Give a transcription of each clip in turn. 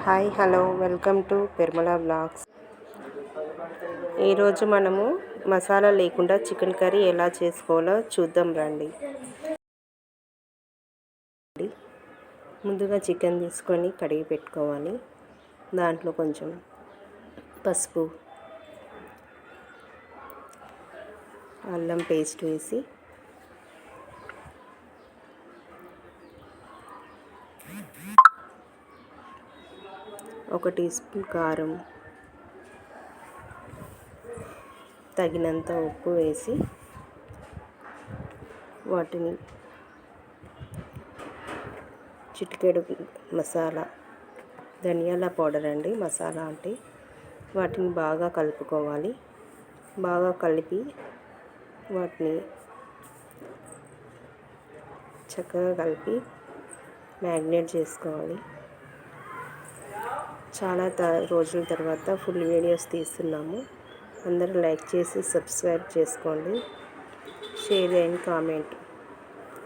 Hi hello welcome to Permala blogs. ఈరోజు మనము మసాలా లేకుండా చికెన్ కర్రీ ఎలా చేసుకోవాలో చూద్దాం రండి. ముందుగా చికెన్ తీసుకొని కడిగి పెట్టుకోవాలి. దాంట్లో కొంచెం పసుపు, అల్లం పేస్ట్ వేసి ఒక టీ స్పూన్ కారం, తగినంత ఉప్పు వేసి వాటిని చిటికెడు మసాలా, ధనియాల పౌడర్ అండి మసాలా అంటే, వాటిని బాగా కలుపుకోవాలి. బాగా కలిపి వాటిని చక్కగా కలిపి మ్యాగ్నేట్ చేసుకోవాలి. చాలా రోజుల తర్వాత ఫుల్ వీడియోస్ తీస్తున్నాము. అందరూ లైక్ చేసి సబ్స్క్రైబ్ చేసుకోండి, షేర్ అండ్ కామెంట్.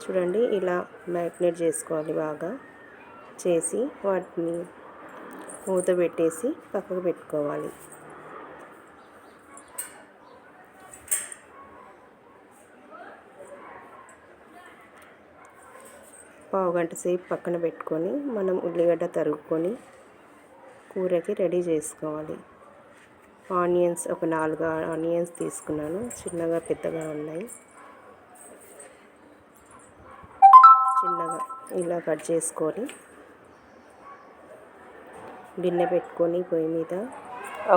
చూడండి, ఇలా మ్యాగ్నేట్ చేసుకోవాలి. బాగా చేసి వాటిని మూత పెట్టేసి పక్కకు పెట్టుకోవాలి. పావుగంట సేపు పక్కన పెట్టుకొని మనం ఉల్లిగడ్డ తరుగుకొని కూరకి రెడీ చేసుకోవాలి. ఆనియన్స్ ఒక 4 ఆనియన్స్ తీసుకున్నాను, చిన్నగా పెద్దగా ఉన్నాయి. చిన్నగా ఇలా కట్ చేసుకొని గిన్నె పెట్టుకొని పొయ్యి మీద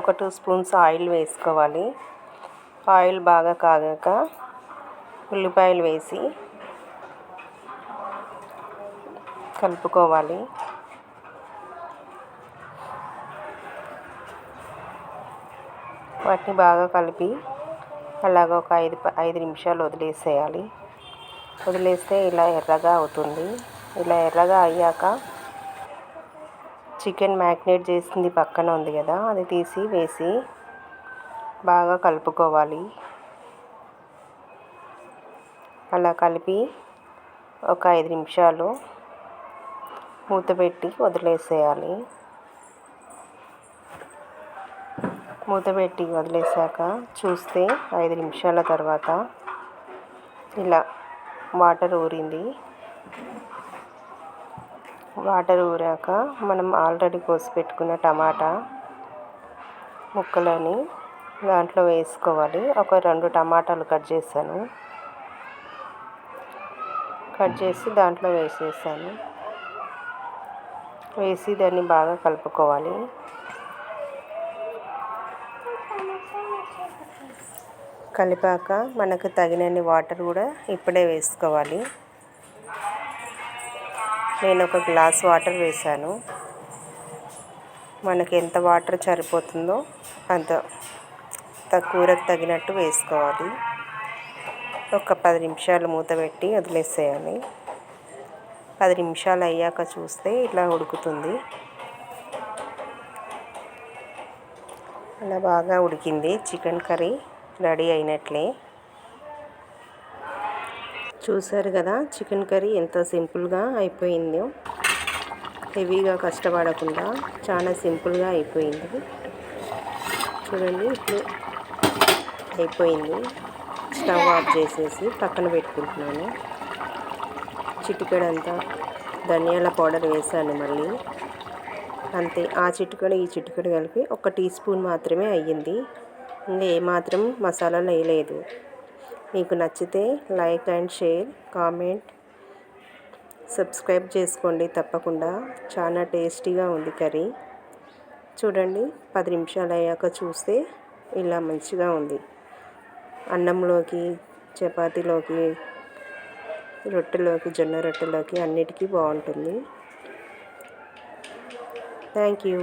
ఒక 2 స్పూన్స్ ఆయిల్ వేసుకోవాలి. ఆయిల్ బాగా కాగాక ఉల్లిపాయలు వేసి కలుపుకోవాలి. వాటిని బాగా కలిపి అలాగ ఒక 5 నిమిషాలు వదిలేసేయాలి. వదిలేస్తే ఇలా ఎర్రగా అవుతుంది. ఇలా ఎర్రగా అయ్యాక చికెన్ మ్యాగ్నేట్ చేసింది పక్కన ఉంది కదా, అది తీసి వేసి బాగా కలుపుకోవాలి. అలా కలిపి ఒక 5 నిమిషాలు మూత పెట్టి వదిలేసేయాలి. మూత పెట్టి వదిలేసాక చూస్తే 5 నిమిషాల తర్వాత ఇలా వాటర్ ఊరింది. వాటర్ ఊరాక మనం ఆల్రెడీ కోసి పెట్టుకున్న టమాటా ముక్కలని దాంట్లో వేసుకోవాలి. ఒక 2 టమాటాలు కట్ చేశాను, కట్ చేసి దాంట్లో వేసేసాను. వేసి దాన్ని బాగా కలుపుకోవాలి. కలిపాక మనకు తగినన్ని వాటర్ కూడా ఇప్పుడే వేసుకోవాలి. నేను ఒక గ్లాస్ వాటర్ వేసాను. మనకి ఎంత వాటర్ సరిపోతుందో అంత కూరకు తగినట్టు వేసుకోవాలి. ఒక 10 నిమిషాలు మూత పెట్టి వదిలేసేయాలి. 10 నిమిషాలు అయ్యాక చూస్తే ఇలా ఉడుకుతుంది. అలా బాగా ఉడికింది. చికెన్ కర్రీ రెడీ అయినట్లే. చూసారు కదా, చికెన్ కర్రీ ఎంత సింపుల్గా అయిపోయిందో. హెవీగా కష్టపడకుండా చాలా సింపుల్గా అయిపోయింది. చూడండి, ఇప్పుడు అయిపోయింది. స్టవ్ ఆఫ్ చేసేసి పక్కన పెట్టుకుంటున్నాను. చిటికెడంతా ధనియాల పౌడర్ వేసాను మళ్ళీ. అంతే, ఆ చిటికెడు ఈ చిటికెడు కలిపి 1 టీ స్పూన్ మాత్రమే అయ్యింది. ఇంకా ఏమాత్రం మసాలాలు వేయలేదు. మీకు నచ్చితే like and share, comment, subscribe చేసుకోండి తప్పకుండా. చాలా టేస్టీగా ఉంది కర్రీ. చూడండి, 10 నిమిషాలు అయ్యాక చూస్తే ఇలా మంచిగా ఉంది. అన్నంలోకి, చపాతీలోకి, రొట్టెలోకి, జొన్న రొట్టెలోకి అన్నిటికీ బాగుంటుంది. Thank you.